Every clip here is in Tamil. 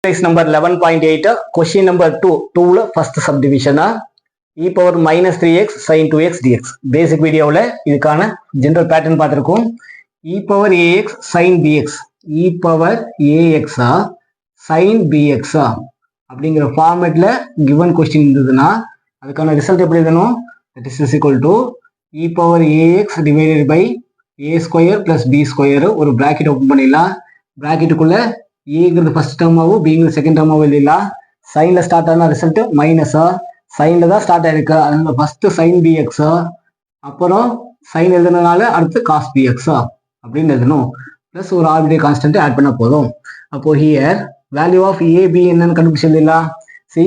Exercise number 11.8 question number 2 first subdivision e power minus 3x sin 2x dx basic video இதுக்கான general pattern பார்த்திருக்கோம் e power ax sin bx e power ax sin bx அப்படிங்கிற ஃபார்மேட்ல given question இருந்ததுன்னா அதுக்கான ரிசல்ட் எப்படி எழுதணும் that is equal to e power ax divided by a square plus b square ஒரு bracket open பண்ணிடலாம் bracketக்குள்ள ஏங்கிறது ஃபர்ஸ்ட் டேர்மாவும் பிங்கிறது செகண்ட் டேர்மாவும் எழுதிடலாம் சைன்ல ஸ்டார்ட் ஆன ரிசல்ட் மைனஸா சைன்ல தான் ஸ்டார்ட் ஆயிருக்கு அதனால ஃபர்ஸ்ட் சைன் பிஎக்ஸா அப்புறம் சைன் எழுதுனதுனால அடுத்து காஸ் பிஎக்ஸா அப்படின்னு எழுதணும் பிளஸ் ஒரு ஆர்பிட்ரரி கான்ஸ்டன்ட் ஆட் பண்ண போதும் அப்போ ஹியர் வேல்யூ ஆஃப் ஏபி என்னன்னு கண்டுபிடிச்சு எழுதிடலாம் C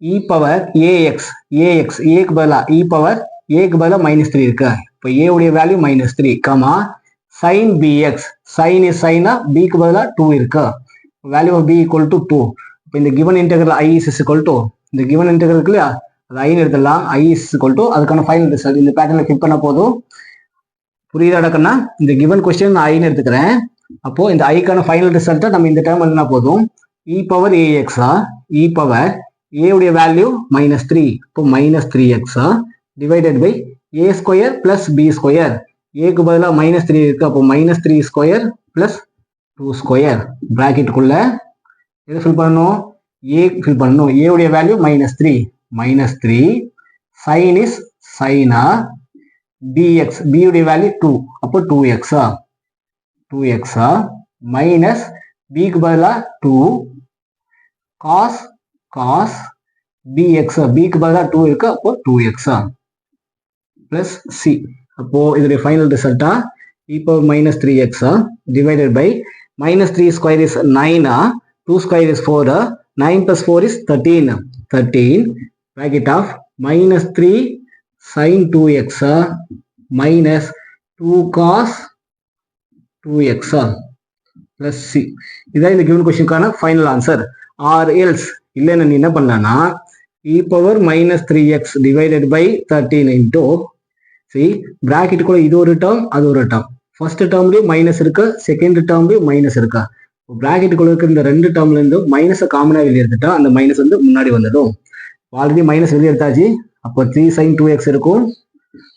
e power a x a x ஏக்கு பதிலாக இ பவர் ஏக்கு பதிலாக -3 இருக்கு இப்போ ஏ உடைய value -3 comma sine b x sine is sine a பிக்கு பதிலாக 2 இருக்கு value of b equal to 2 இப்போ இந்த given integral I is equal to இந்த given integral இல்லையா அது I ன்னு எடுத்துடலாம் I is equal to அதுக்கான ஃபைனல் ரிசல்ட் இந்த பேட்டர்ன்ல ஃபிட் பண்ண போதும் புரியுதா நடக்கனா இந்த given question I ன்னு எடுத்துக்கிறேன் அப்போ இந்த I க்கான ஃபைனல் ரிசல்ட்டை நம்ம இந்த டேர்ம் எழுதினா போதும் e power ax e power a உடைய வேல்யூ -3 இப்போ -3x divided by a square plus b square a க்கு பதிலா -3 இருக்கு அப்போ -3 ஸ்கொயர் பிளஸ் 2 ஸ்கொயர் பிராக்கெட்டுக்குள்ள எது ஃபில் பண்ணணும் a ஃபில் பண்ணணும் a உடைய value -3 sin is sin dx b உடைய வேல்யூ 2 அப்போ 2x மைனஸ் b க்கு பதிலா 2 cos bx b க்கு பதிலா 2 இருக்கு அப்போ 2x பிளஸ் c அப்போ இதோட final ரிசல்ட்டா e power -3x divided by -3 square is 9 2 square is 4 9 plus 4 is 13 bracket of -3 sin 2x minus 2 cos 2x plus c இதான் இந்த given question கான final answer or else இல்லைன்னா நீ என்ன பண்ணலாம்னா e power -3x divided by 13 into see bracket கூட இது ஒரு டேர்ம் அது ஒரு டேர்ம் ஃபர்ஸ்ட் டேர்ம்லயும் மைனஸ் இருக்கு செகண்ட் டேர்ம்லயும் மைனஸ் இருக்கா பிராக்கெட்டுக்குள்ள இருக்கிற இந்த ரெண்டு டேர்ம்ல இருந்து மைனஸை காமனா வெளியே எடுத்துட்டா அந்த மைனஸ் வந்து முன்னாடி வந்துடும் ஆல்ரெடி மைனஸ் வெளியே எடுத்தாச்சு அப்போ 3 sin 2x இருக்கும்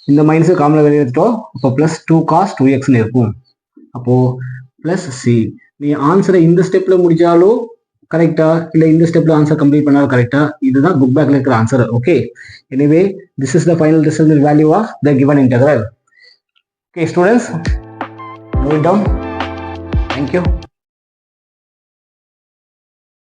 இந்த மைனஸ் காமனா வெளியே எடுத்துட்டோம் அப்போ பிளஸ் 2 cos 2xன்னு இருக்கும் அப்போ பிளஸ் சி நீ ஆன்சரை இந்த ஸ்டெப்ல முடிச்சாலும் கரெக்டா இல்ல இந்த ஸ்டெப்ல ஆன்சர் கம்ப்ளீட் பண்ணாலும் கரெக்டா இதுதான் புக் பேக்ல இருக்கிற answer okay anyway this is the final result value of the given integral okay students note it down thank you